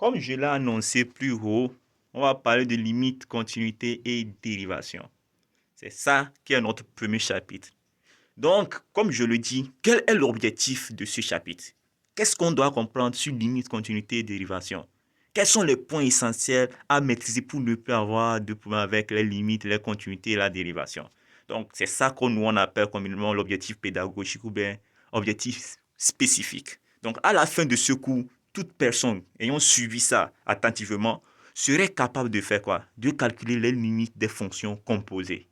Comme je l'ai annoncé plus haut, on va parler de limite, continuité et dérivation. C'est ça qui est notre premier chapitre. Donc, comme je le dis, quel est l'objectif de ce chapitre? Qu'est-ce qu'on doit comprendre sur limite, continuité et dérivation? Quels sont les points essentiels à maîtriser pour ne plus avoir de problème avec les limites, les continuités et la dérivation? Donc, c'est ça qu'on nous on appelle communément l'objectif pédagogique ou bien objectif spécifique. Donc, à la fin de ce cours, toute personne ayant suivi ça attentivement serait capable de faire quoi? De calculer les limites des fonctions composées.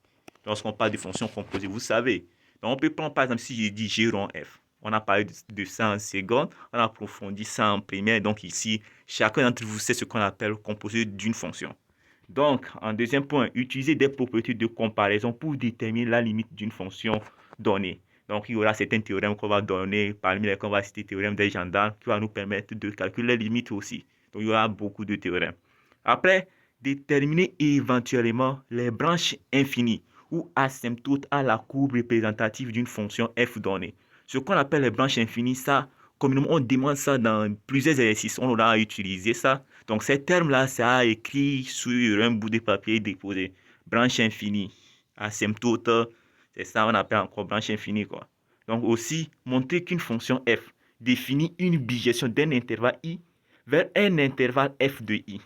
Lorsqu'on parle de fonctions composées, vous savez. Donc, on peut prendre par exemple si je dis g rond f. On a parlé de ça en seconde, on a approfondi ça en première. Donc ici, chacun d'entre vous sait ce qu'on appelle composé d'une fonction. Donc, en deuxième point, utiliser des propriétés de comparaison pour déterminer la limite d'une fonction donnée. Donc, il y aura certains théorèmes qu'on va donner, parmi lesquels on va citer le théorème des gendarmes, qui va nous permettre de calculer les limites aussi. Donc, il y aura beaucoup de théorèmes. Après, déterminer éventuellement les branches infinies ou asymptotes à la courbe représentative d'une fonction f donnée. Ce qu'on appelle les branches infinies, ça, communément, on demande ça dans plusieurs exercices. On aura utilisé ça. Donc, ces termes-là, ça a écrit sur un bout de papier déposé. Branche infinie, asymptote, c'est ça on appelle encore branche infinie, quoi. Donc, aussi, montrer qu'une fonction f définit une bijection d'un intervalle i vers un intervalle f de i.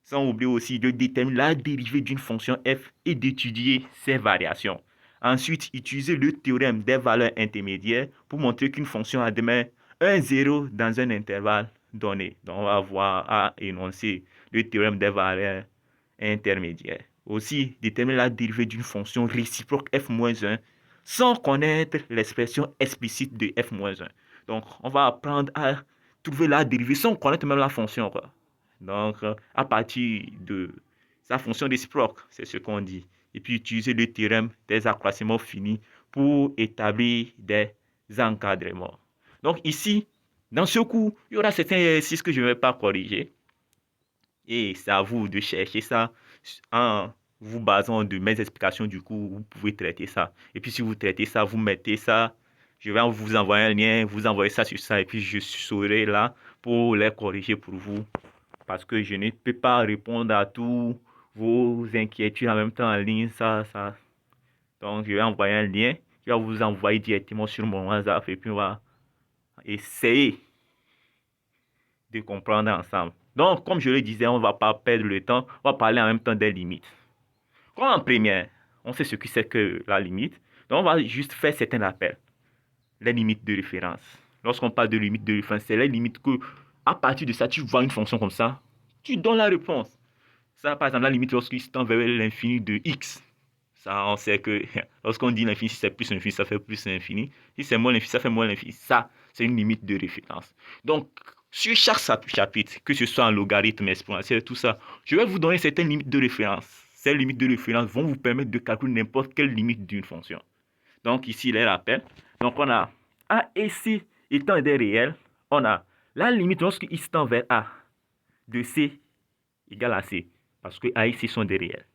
Sans oublier aussi de déterminer la dérivée d'une fonction f et d'étudier ses variations. Ensuite, utiliser le théorème des valeurs intermédiaires pour montrer qu'une fonction admet un 0 dans un intervalle donné. Donc, on va avoir à énoncer le théorème des valeurs intermédiaires. Aussi, déterminer la dérivée d'une fonction réciproque f-1 sans connaître l'expression explicite de f-1. Donc, on va apprendre à trouver la dérivée sans connaître même la fonction, quoi. Donc, à partir de sa fonction réciproque, c'est ce qu'on dit. Et puis, utiliser le théorème des accroissements finis pour établir des encadrements. Donc, ici, dans ce cours, il y aura certains exercices que je ne vais pas corriger. Et c'est à vous de chercher ça en vous basant de mes explications du cours. Vous pouvez traiter ça. Et puis, si vous traitez ça, vous mettez ça. Je vais vous envoyer un lien, vous envoyez ça sur ça. Et puis, je serai là pour les corriger pour vous parce que je ne peux pas répondre à tous vos inquiétudes en même temps en ligne. Donc, je vais envoyer un lien. Je vais vous envoyer directement sur mon WhatsApp et puis on va essayer de comprendre ensemble. Donc, comme je le disais, on ne va pas perdre le temps. On va parler en même temps des limites. Comme en première, on sait ce que c'est que la limite. Donc, on va juste faire certains appels. Les limites de référence. Lorsqu'on parle de limites de référence, c'est les limites que, à partir de ça, tu vois une fonction comme ça, tu donnes la réponse. Ça, par exemple, la limite lorsqu'il tend vers l'infini de x. Ça, on sait que lorsqu'on dit l'infini, si c'est plus l'infini, ça fait plus l'infini. Si c'est moins l'infini, ça fait moins l'infini. Ça, c'est une limite de référence. Donc, sur chaque chapitre, que ce soit en logarithme, exponentiel, tout ça, je vais vous donner certaines limites de référence. Ces limites de référence vont vous permettre de calculer n'importe quelle limite d'une fonction. Donc, ici, les rappels. Donc, on a A et C étant des réels, on a la limite lorsque x tend vers A de C égale à C, parce que A et C sont des réels.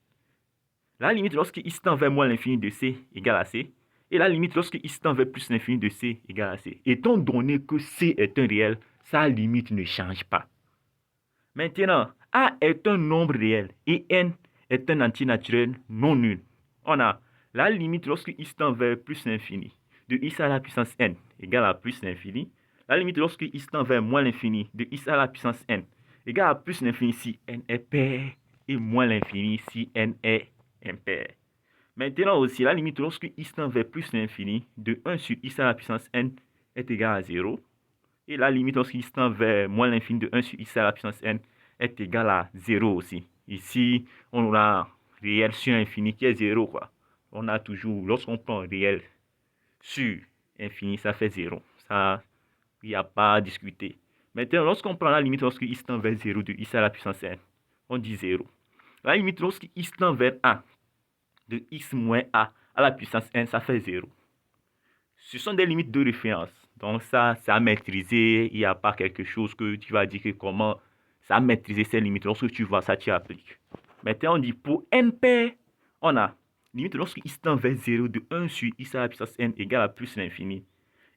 La limite lorsque x tend vers moins l'infini de C égale à C, et la limite lorsque x tend vers plus l'infini de C égale à C. Étant donné que C est un réel, sa limite ne change pas. Maintenant, A est un nombre réel et N est un antinaturel non nul. On a la limite lorsque x tend vers plus l'infini de x à la puissance n égale à plus l'infini. La limite lorsque x tend vers moins l'infini de x à la puissance n égale à plus l'infini si n est pair et moins l'infini si n est impair. Maintenant aussi, la limite lorsque x tend vers plus l'infini de 1 sur x à la puissance n est égale à 0. Et la limite lorsque x tend vers moins l'infini de 1 sur x à la puissance n est égale à 0 aussi. Ici, on aura réel sur infini qui est 0, quoi. On a toujours, lorsqu'on prend réel sur infini, ça fait 0. Ça, il n'y a pas à discuter. Maintenant, lorsqu'on prend la limite lorsque x tend vers 0 de x à la puissance n, on dit 0. La limite lorsque x tend vers a de x moins a à la puissance n, ça fait 0. Ce sont des limites de référence. Donc ça, c'est à maîtriser. Il n'y a pas quelque chose que tu vas dire que comment ça a maîtriser ces limites. Lorsque tu vois ça, tu appliques. Maintenant, on dit pour n pair, on a limite lorsque x tend vers 0 de 1 sur x à la puissance n égale à plus l'infini.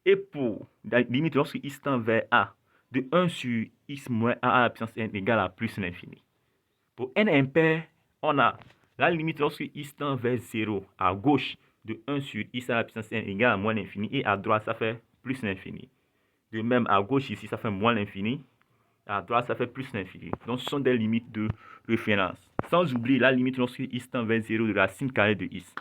Et pour la limite lorsque x tend vers a de 1 sur x moins a à la puissance n égale à plus l'infini. Pour n impair, on a la limite lorsque x tend vers 0 à gauche de 1 sur x à la puissance n égale à moins l'infini, et à droite, ça fait plus l'infini. De même, à gauche ici, ça fait moins l'infini. À droite, ça fait plus l'infini. Donc, ce sont des limites de référence. Sans oublier la limite lorsque x tend vers 0 de la racine carrée de x,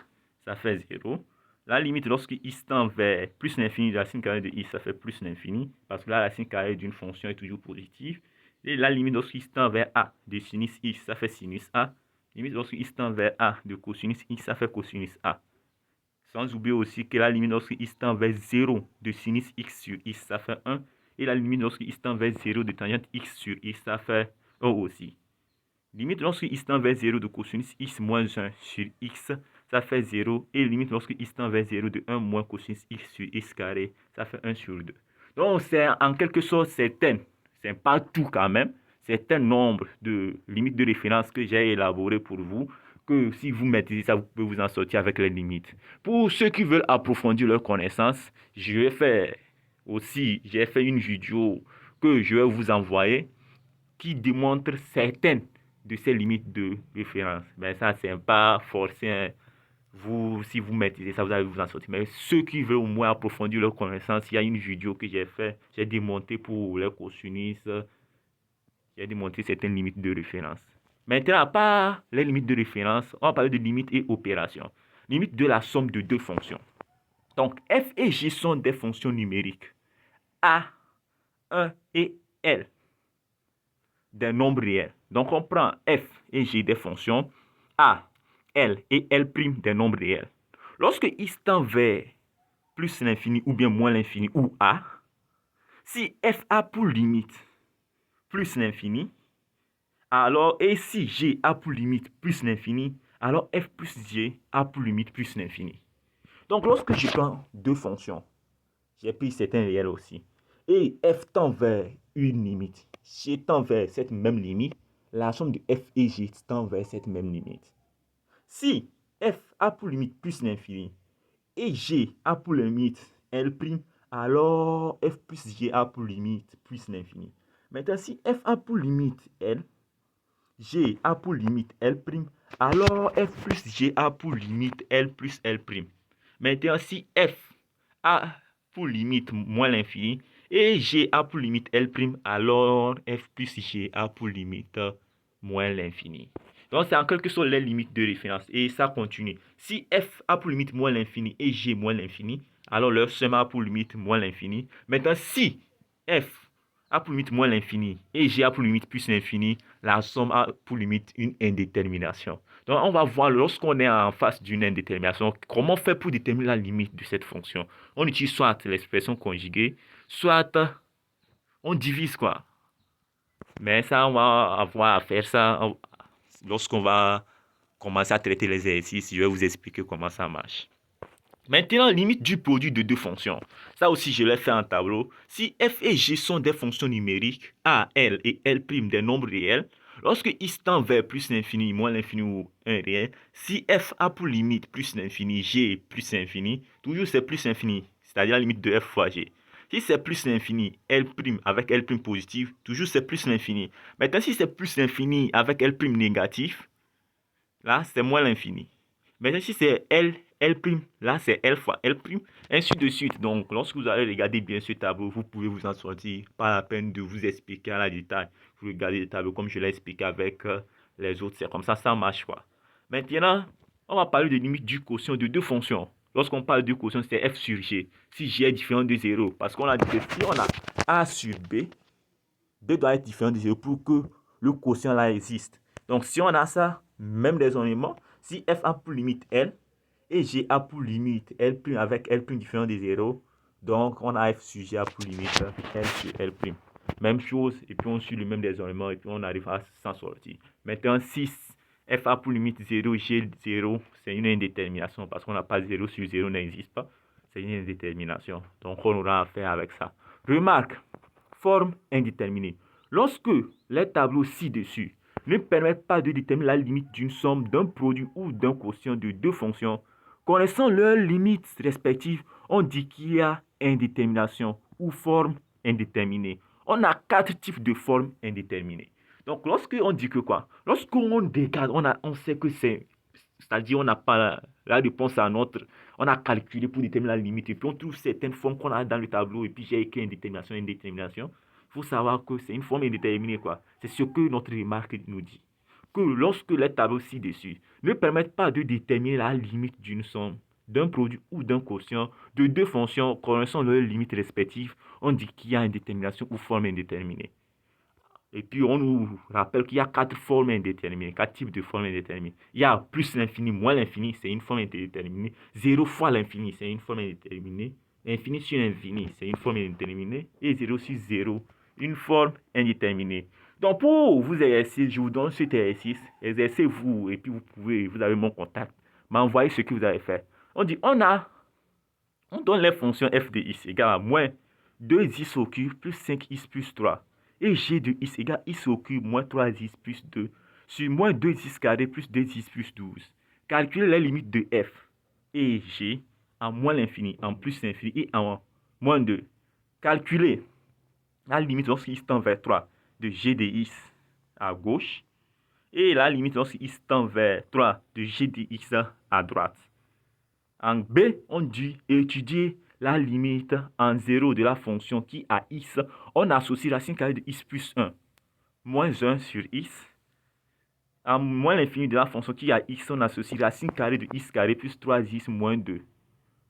ça fait 0. La limite lorsque x tend vers plus l'infini de la racine carrée de x, ça fait plus l'infini, parce que la racine carrée d'une fonction est toujours positive. Et la limite lorsque x tend vers a de sinus x, ça fait sinus a. Limite lorsque x tend vers a de cosinus x, ça fait cosinus a. Sans oublier aussi que la limite lorsque x tend vers 0 de sinus x sur x, ça fait 1. Et la limite lorsque x tend vers 0 de tangente x sur x, ça fait 1 aussi. Limite lorsque x tend vers 0 de cosinus x moins 1 sur x, ça fait 0. Et limite lorsque x tend vers 0 de 1 moins cosinus x sur x carré, ça fait 1 sur 2. Donc, c'est en quelque sorte certaines, c'est pas tout quand même, certains nombres de limites de référence que j'ai élaborées pour vous, que si vous maîtrisez ça, vous pouvez vous en sortir avec les limites. Pour ceux qui veulent approfondir leurs connaissances, j'ai fait une vidéo que je vais vous envoyer qui démontre certaines de ces limites de référence. Mais ça, c'est pas forcé. Si vous maîtrisez ça, vous allez vous en sortir. Mais ceux qui veulent au moins approfondir leurs connaissances, il y a une vidéo que j'ai démonté pour les cosinus. J'ai démontré certaines limites de référence. Maintenant, à part les limites de référence, on va parler de limites et opérations. Limite de la somme de deux fonctions. Donc, f et g sont des fonctions numériques. A, 1 et L, des nombres réels. Donc, on prend f et g des fonctions A, L et L' des nombres réels. Lorsque x tend vers plus l'infini ou bien moins l'infini ou A, si f a pour limite plus l'infini, alors, et si g a pour limite plus l'infini, alors f plus g a pour limite plus l'infini. Donc, lorsque je prends deux fonctions, j'ai pris certains réels aussi, et f tend vers une limite, g tend vers cette même limite, la somme de f et g tend vers cette même limite. Si f a pour limite plus l'infini, et g a pour limite L', alors f plus g a pour limite plus l'infini. Maintenant, si f a pour limite L, g a pour limite L', alors f plus g a pour limite L plus L'. Maintenant, si f a pour limite moins l'infini et g a pour limite L', alors f plus g a pour limite moins l'infini. Donc, c'est en quelque sorte les limites de référence. Et ça continue. Si f a pour limite moins l'infini et g moins l'infini, alors leur somme a pour limite moins l'infini. Maintenant, si f a pour limite moins l'infini et g a pour limite plus l'infini, la somme a pour limite une indétermination. Donc, on va voir lorsqu'on est en face d'une indétermination, comment faire pour déterminer la limite de cette fonction. On utilise soit l'expression conjuguée, soit on divise quoi. Mais ça, on va avoir à faire ça lorsqu'on va commencer à traiter les exercices. Je vais vous expliquer comment ça marche. Maintenant, limite du produit de deux fonctions. Ça aussi, je l'ai fait en tableau. Si f et g sont des fonctions numériques, a, l et l' des nombres réels, lorsque x tend vers plus l'infini, moins l'infini ou 1 réel, si f a pour limite plus l'infini, g plus l'infini, toujours c'est plus l'infini, c'est-à-dire la limite de f fois g. Si c'est plus l'infini, L' avec L' positif, toujours c'est plus l'infini. Maintenant, si c'est plus l'infini avec L' négatif, là, c'est moins l'infini. Maintenant, si c'est L', là, c'est L fois L', ainsi de suite. Donc, lorsque vous allez regarder bien ce tableau, vous pouvez vous en sortir. Pas la peine de vous expliquer à la détail. Vous regardez le tableau comme je l'ai expliqué avec les autres. C'est comme ça marche, quoi. Maintenant, on va parler de limite du quotient de deux fonctions. Lorsqu'on parle du quotient, c'est f sur g. Si g est différent de 0, parce qu'on a dit que si on a a sur b, b doit être différent de 0 pour que le quotient là existe. Donc, si on a ça, même raisonnement, si f a pour limite L et g a pour limite L' avec L' différent de 0, donc on a f sur g a pour limite L sur L'. Même chose, et puis on suit le même raisonnement, et puis on arrive à s'en sortir. Maintenant, si f a pour limite 0, g 0, c'est une indétermination, parce qu'on n'a pas 0 sur 0 n'existe pas. C'est une indétermination. Donc, on aura affaire avec ça. Remarque, forme indéterminée. Lorsque les tableaux ci-dessus ne permettent pas de déterminer la limite d'une somme, d'un produit ou d'un quotient de deux fonctions, connaissant leurs limites respectives, on dit qu'il y a indétermination ou forme indéterminée. on a 4 types de formes indéterminées. Donc, lorsqu'on dit que quoi? Lorsqu'on regarde, on sait que c'est-à-dire on n'a pas la réponse à notre, on a calculé pour déterminer la limite, et puis on trouve certaines formes qu'on a dans le tableau, et puis j'ai écrit indétermination, indétermination. Il faut savoir que c'est une forme indéterminée, quoi. C'est ce que notre remarque nous dit. Que lorsque les tableaux ci-dessus ne permettent pas de déterminer la limite d'une somme, d'un produit ou d'un quotient de deux fonctions connaissant leurs limites respectives, on dit qu'il y a indétermination ou forme indéterminée. Et puis, on nous rappelle qu'il y a 4 formes indéterminées, 4 types de formes indéterminées. Il y a plus l'infini, moins l'infini, c'est une forme indéterminée. 0 fois l'infini, c'est une forme indéterminée. Infini sur l'infini, c'est une forme indéterminée. Et 0 sur 0, une forme indéterminée. Donc, pour vous exercer, je vous donne cet exercice. Exercez-vous et puis vous avez mon contact. M'envoyez ce que vous avez fait. On dit, on donne les fonctions f de x égale à moins 2x au cube plus 5x plus 3. Et g de x égale x au cube moins 3x plus 2 sur moins 2x carré plus 2x plus 12. Calculez les limites de f et g en moins l'infini, en plus l'infini et en moins 2. Calculez la limite lorsque x tend vers 3 de g de x à gauche et la limite lorsque x tend vers 3 de g de x à droite. En B, on dit étudier la limite en 0 de la fonction qui à x, on associe racine carrée de x plus 1, moins 1 sur x. En moins l'infini de la fonction qui à x, on associe racine carrée de x carré plus 3x moins 2,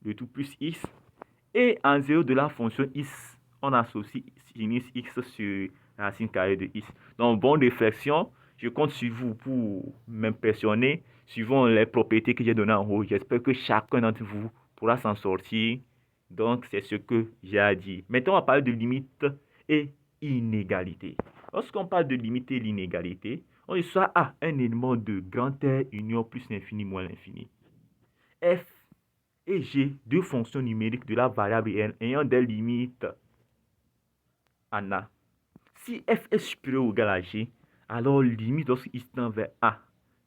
le tout plus x. Et en 0 de la fonction x, on associe sinus x sur racine carrée de x. Donc, bonne réflexion. Je compte sur vous pour m'impressionner suivant les propriétés que j'ai données en haut. J'espère que chacun d'entre vous pourra s'en sortir. Donc, c'est ce que j'ai à dire. Maintenant, on va parler de limite et inégalité. Lorsqu'on parle de limite et l'inégalité, on dit soit A, un élément de grand R union plus l'infini moins l'infini. F et G, deux fonctions numériques de la variable n ayant des limites en A. Si f est supérieur ou égal à g, alors limite lorsque x tend vers a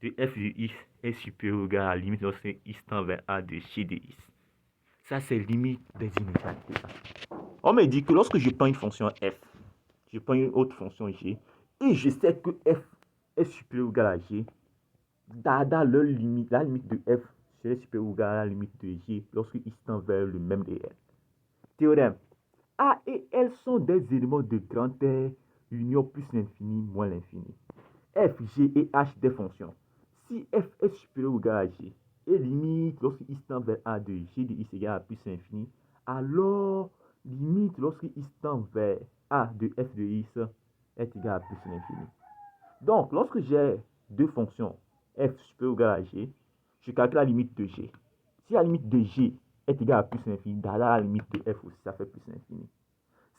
de f de x est supérieur ou égal à la limite lorsque x tend vers a de g de x. Ça, c'est limite des inégalités. On me dit que lorsque je prends une fonction f, je prends une autre fonction g, et je sais que f est supérieur ou égal à g, dans leur limite, la limite de f serait supérieure ou égale à la limite de g lorsque x tend vers le même de l. Théorème. A et L sont des éléments de grand R, union plus l'infini moins l'infini. F, G et H des fonctions. Si f est supérieur ou égal à g, et limite lorsque x tend vers a de g de x égale à plus l'infini, alors limite lorsque x tend vers a de f de x est égal à plus l'infini. Donc, lorsque j'ai deux fonctions f supérieur ou égal à g, je calcule la limite de g. Si la limite de g est égale à plus l'infini, dans la limite de f aussi, ça fait plus l'infini.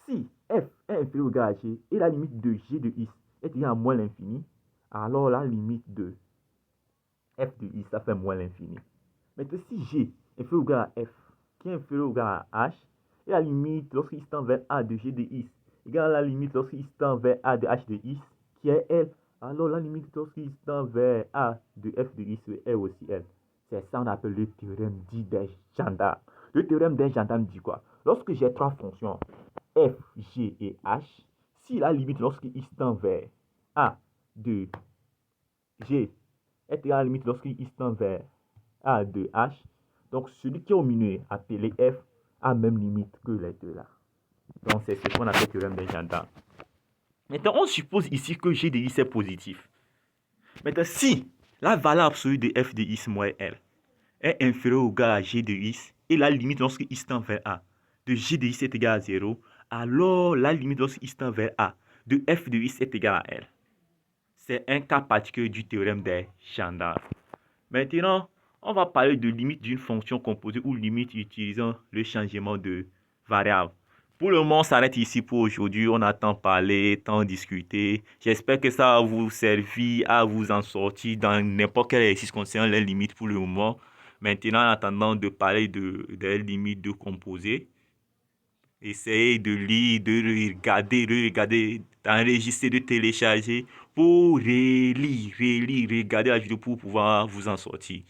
Si f est inférieur ou égal à g et la limite de g de x est égale à moins l'infini, alors la limite de f de x, ça fait moins l'infini. Maintenant, si g est inférieur ou égal à f, qui est inférieur ou égal à h, et la limite lorsque x tend vers a de g de x égale à la limite lorsque x tend vers a de h de x, qui est L, alors la limite lorsque x tend vers a de f de x est aussi L. C'est ça qu'on appelle le théorème dit des gendarmes. Le théorème des gendarmes dit quoi? Lorsque j'ai trois fonctions, f, g et h, si la limite lorsque x tend vers a de g est égale à la limite lorsque x tend vers a de h, donc celui qui est au milieu, appelé f, a même limite que les deux là. Donc c'est ce qu'on appelle le théorème des gendarmes. Maintenant, on suppose ici que g de x est positif. Maintenant, si la valeur absolue de f de x moins l est inférieure ou égale à g de x et la limite lorsque x tend vers a de g de x est égale à 0, alors la limite lorsque x tend vers a de f de x est égale à l. C'est un cas particulier du théorème des gendarmes. Maintenant, on va parler de limite d'une fonction composée ou limite utilisant le changement de variable. Pour le moment, on s'arrête ici pour aujourd'hui. On a tant parlé, tant discuté. J'espère que ça va vous servir à vous en sortir dans n'importe quel exercice concernant les limites pour le moment. Maintenant, en attendant de parler des limites de composés, essayez de lire, de regarder, d'enregistrer, de télécharger pour relire, regarder la vidéo pour pouvoir vous en sortir.